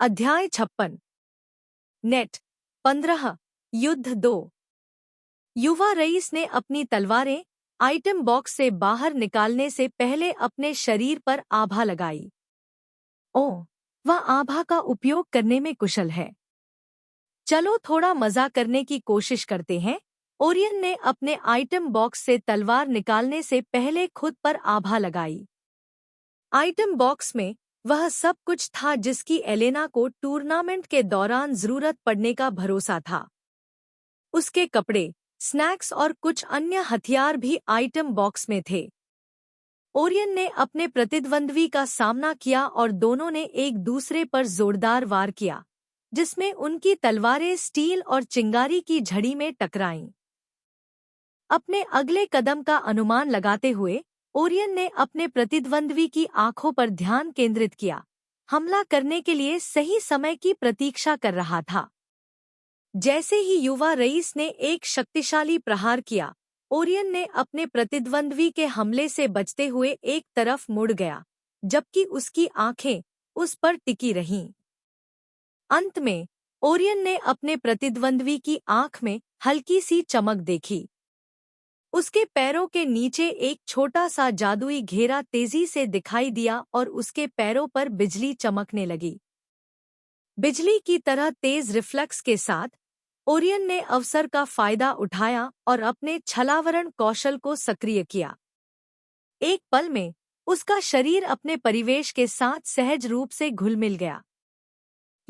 अध्याय 56। नेट 15। युद्ध 2। युवा रईस ने अपनी तलवारें आइटम बॉक्स से बाहर निकालने से पहले अपने शरीर पर आभा लगाई। ओह, वह आभा का उपयोग करने में कुशल है। चलो थोड़ा मजा करने की कोशिश करते हैं। ओरियन ने अपने आइटम बॉक्स से तलवार निकालने से पहले खुद पर आभा लगाई। आइटम बॉक्स में वह सब कुछ था जिसकी एलेना को टूर्नामेंट के दौरान जरूरत पड़ने का भरोसा था। उसके कपड़े, स्नैक्स और कुछ अन्य हथियार भी आइटम बॉक्स में थे। ओरियन ने अपने प्रतिद्वंद्वी का सामना किया और दोनों ने एक दूसरे पर जोरदार वार किया, जिसमें उनकी तलवारें स्टील और चिंगारी की झड़ी में टकराईं। अपने अगले कदम का अनुमान लगाते हुए ओरियन ने अपने प्रतिद्वंद्वी की आंखों पर ध्यान केंद्रित किया। हमला करने के लिए सही समय की प्रतीक्षा कर रहा था। जैसे ही युवा रईस ने एक शक्तिशाली प्रहार किया, ओरियन ने अपने प्रतिद्वंद्वी के हमले से बचते हुए एक तरफ मुड़ गया, जबकि उसकी आंखें उस पर टिकी रहीं। अंत में ओरियन ने अपने प्रतिद्वंद्वी की आंख में हल्की सी चमक देखी। उसके पैरों के नीचे एक छोटा सा जादुई घेरा तेजी से दिखाई दिया और उसके पैरों पर बिजली चमकने लगी। बिजली की तरह तेज रिफ्लेक्स के साथ ओरियन ने अवसर का फायदा उठाया और अपने छलावरण कौशल को सक्रिय किया। एक पल में उसका शरीर अपने परिवेश के साथ सहज रूप से घुल मिल गया।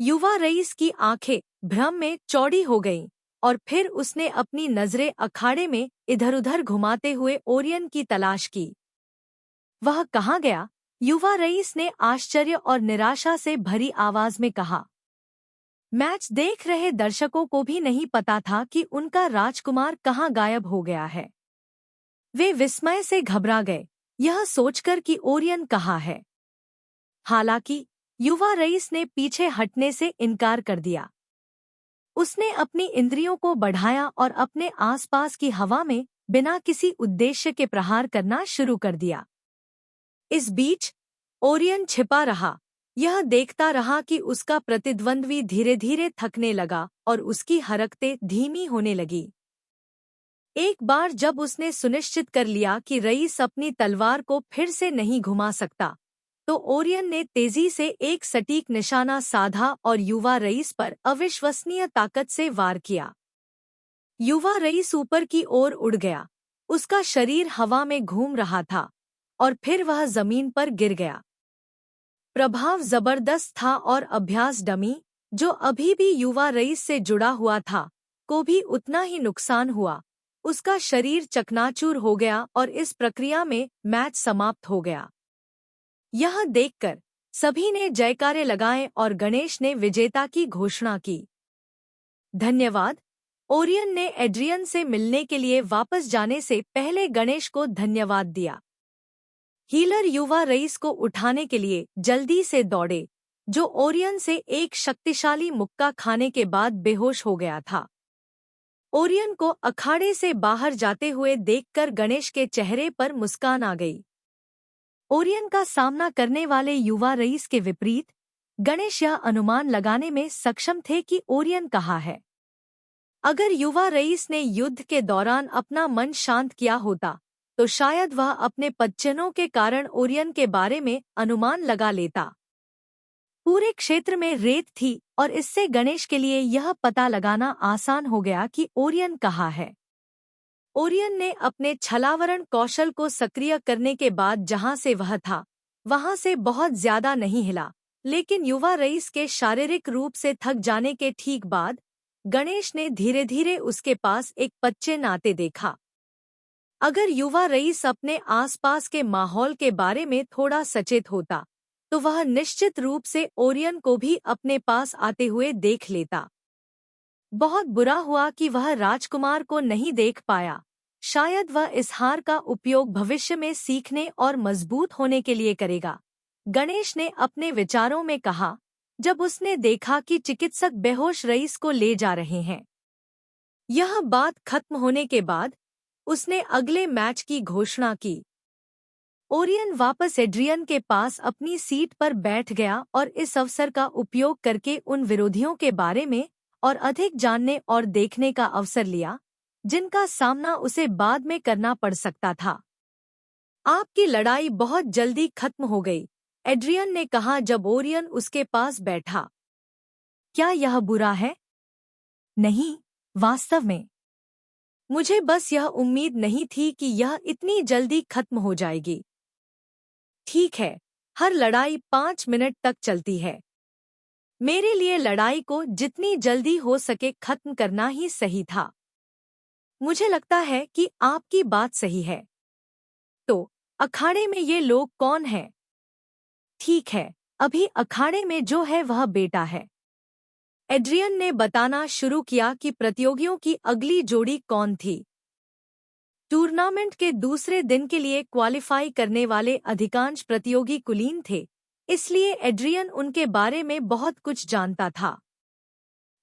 युवा रईस की आंखें भ्रम में चौड़ी हो गईं और फिर उसने अपनी नजरें अखाड़े में इधर-उधर घुमाते हुए ओरियन की तलाश की। वह कहाँ गया? युवा रईस ने आश्चर्य और निराशा से भरी आवाज में कहा। मैच देख रहे दर्शकों को भी नहीं पता था कि उनका राजकुमार कहाँ गायब हो गया है। वे विस्मय से घबरा गए, यह सोचकर कि ओरियन कहाँ है। हालांकि युवा रईस ने पीछे हटने से इनकार कर दिया। उसने अपनी इंद्रियों को बढ़ाया और अपने आसपास की हवा में बिना किसी उद्देश्य के प्रहार करना शुरू कर दिया। इस बीच ओरियन छिपा रहा, यह देखता रहा कि उसका प्रतिद्वंद्वी धीरे धीरे थकने लगा और उसकी हरकतें धीमी होने लगी। एक बार जब उसने सुनिश्चित कर लिया कि रईस अपनी तलवार को फिर से नहीं घुमा सकता, तो ओरियन ने तेजी से एक सटीक निशाना साधा और युवा रईस पर अविश्वसनीय ताकत से वार किया। युवा रईस ऊपर की ओर उड़ गया, उसका शरीर हवा में घूम रहा था और फिर वह जमीन पर गिर गया। प्रभाव जबरदस्त था और अभ्यास डमी, जो अभी भी युवा रईस से जुड़ा हुआ था, को भी उतना ही नुकसान हुआ। उसका शरीर चकनाचूर हो गया और इस प्रक्रिया में मैच समाप्त हो गया। यह देखकर सभी ने जयकारे लगाए और गणेश ने विजेता की घोषणा की। धन्यवाद। ओरियन ने एड्रियन से मिलने के लिए वापस जाने से पहले गणेश को धन्यवाद दिया। हीलर युवा रईस को उठाने के लिए जल्दी से दौड़े, जो ओरियन से एक शक्तिशाली मुक्का खाने के बाद बेहोश हो गया था। ओरियन को अखाड़े से बाहर जाते हुए देखकर गणेश के चेहरे पर मुस्कान आ गई। ओरियन का सामना करने वाले युवा रईस के विपरीत गणेश यह अनुमान लगाने में सक्षम थे कि ओरियन कहाँ है। अगर युवा रईस ने युद्ध के दौरान अपना मन शांत किया होता, तो शायद वह अपने पदचिह्नों के कारण ओरियन के बारे में अनुमान लगा लेता। पूरे क्षेत्र में रेत थी और इससे गणेश के लिए यह पता लगाना आसान हो गया कि ओरियन कहाँ है। ओरियन ने अपने छलावरण कौशल को सक्रिय करने के बाद जहां से वह था, वहां से बहुत ज्यादा नहीं हिला, लेकिन युवा रईस के शारीरिक रूप से थक जाने के ठीक बाद गणेश ने धीरे धीरे उसके पास एक पदचिह्न आते देखा। अगर युवा रईस अपने आसपास के माहौल के बारे में थोड़ा सचेत होता, तो वह निश्चित रूप से ओरियन को भी अपने पास आते हुए देख लेता। बहुत बुरा हुआ कि वह राजकुमार को नहीं देख पाया। शायद वह इस हार का उपयोग भविष्य में सीखने और मजबूत होने के लिए करेगा, गणेश ने अपने विचारों में कहा, जब उसने देखा कि चिकित्सक बेहोश रईस को ले जा रहे हैं। यह बात खत्म होने के बाद उसने अगले मैच की घोषणा की। ओरियन वापस एड्रियन के पास अपनी सीट पर बैठ गया और इस अवसर का उपयोग करके उन विरोधियों के बारे में और अधिक जानने और देखने का अवसर लिया जिनका सामना उसे बाद में करना पड़ सकता था। आपकी लड़ाई बहुत जल्दी खत्म हो गई, एड्रियन ने कहा जब ओरियन उसके पास बैठा। क्या यह बुरा है? नहीं, वास्तव में। मुझे बस यह उम्मीद नहीं थी कि यह इतनी जल्दी खत्म हो जाएगी। ठीक है, हर लड़ाई 5 मिनट तक चलती है। मेरे लिए लड़ाई को जितनी जल्दी हो सके खत्म करना ही सही था। मुझे लगता है कि आपकी बात सही है। तो अखाड़े में ये लोग कौन हैं? ठीक है, अभी अखाड़े में जो है वह बेटा है। एड्रियन ने बताना शुरू किया कि प्रतियोगियों की अगली जोड़ी कौन थी। टूर्नामेंट के दूसरे दिन के लिए क्वालिफाई करने वाले अधिकांश प्रतियोगी कुलीन थे, इसलिए एड्रियन उनके बारे में बहुत कुछ जानता था।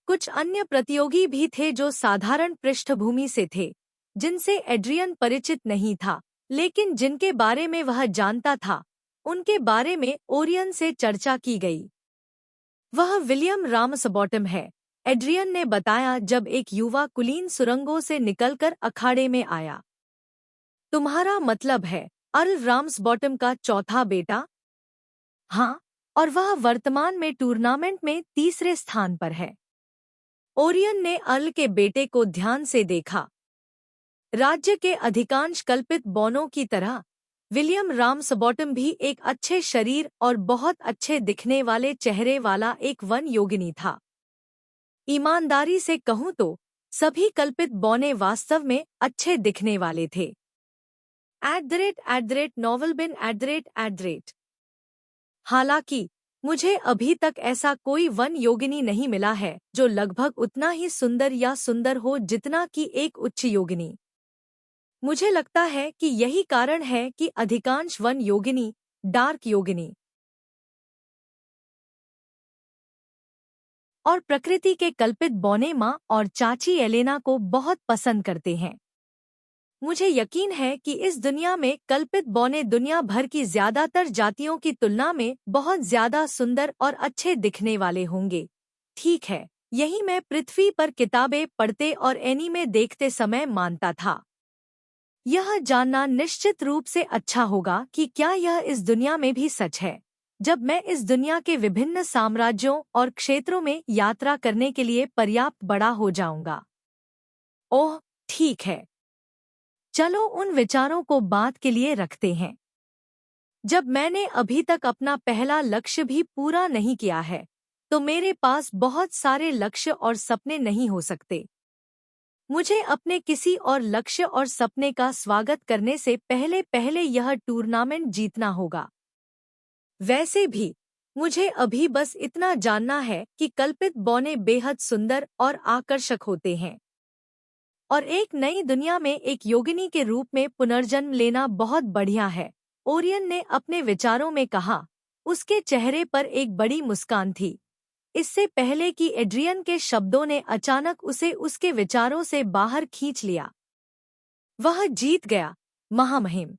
कुछ अन्य प्रतियोगी भी थे जो साधारण पृष्ठभूमि से थे, जिनसे एड्रियन परिचित नहीं था, लेकिन जिनके बारे में वह जानता था, उनके बारे में ओरियन से चर्चा की गई। वह विलियम रामसबॉटम है, एड्रियन ने बताया जब एक युवा कुलीन सुरंगों से निकलकर अखाड़े में आया। तुम्हारा मतलब है अर्ल रामसबॉटम का चौथा बेटा? हाँ, और वह वर्तमान में टूर्नामेंट में तीसरे स्थान पर है। ओरियन ने अर्ल के बेटे को ध्यान से देखा। राज्य के अधिकांश कल्पित बौनों की तरह विलियम रामसबॉटम भी एक अच्छे शरीर और बहुत अच्छे दिखने वाले चेहरे वाला एक वन योगिनी था। ईमानदारी से कहूं तो सभी कल्पित बौने वास्तव में अच्छे दिखने वाले थे। @novelbin @। हालांकि मुझे अभी तक ऐसा कोई वन योगिनी नहीं मिला है जो लगभग उतना ही सुंदर या सुंदर हो जितना कि एक उच्च योगिनी। मुझे लगता है कि यही कारण है कि अधिकांश वन योगिनी डार्क योगिनी और प्रकृति के कल्पित बौने माँ और चाची एलेना को बहुत पसंद करते हैं। मुझे यकीन है कि इस दुनिया में कल्पित बौने दुनिया भर की ज्यादातर जातियों की तुलना में बहुत ज्यादा सुंदर और अच्छे दिखने वाले होंगे। ठीक है, यही मैं पृथ्वी पर किताबें पढ़ते और एनीमे देखते समय मानता था। यह जानना निश्चित रूप से अच्छा होगा कि क्या यह इस दुनिया में भी सच है, जब मैं इस दुनिया के विभिन्न साम्राज्यों और क्षेत्रों में यात्रा करने के लिए पर्याप्त बड़ा हो जाऊंगा। ओह, ठीक है। चलो उन विचारों को बात के लिए रखते हैं। जब मैंने अभी तक अपना पहला लक्ष्य भी पूरा नहीं किया है, तो मेरे पास बहुत सारे लक्ष्य और सपने नहीं हो सकते। मुझे अपने किसी और लक्ष्य और सपने का स्वागत करने से पहले पहले यह टूर्नामेंट जीतना होगा। वैसे भी मुझे अभी बस इतना जानना है कि कल्पित बौने बेहद सुंदर और आकर्षक होते हैं और एक नई दुनिया में एक योगिनी के रूप में पुनर्जन्म लेना बहुत बढ़िया है, ओरियन ने अपने विचारों में कहा। उसके चेहरे पर एक बड़ी मुस्कान थी। इससे पहले कि एड्रियन के शब्दों ने अचानक उसे उसके विचारों से बाहर खींच लिया। वह जीत गया, महामहिम।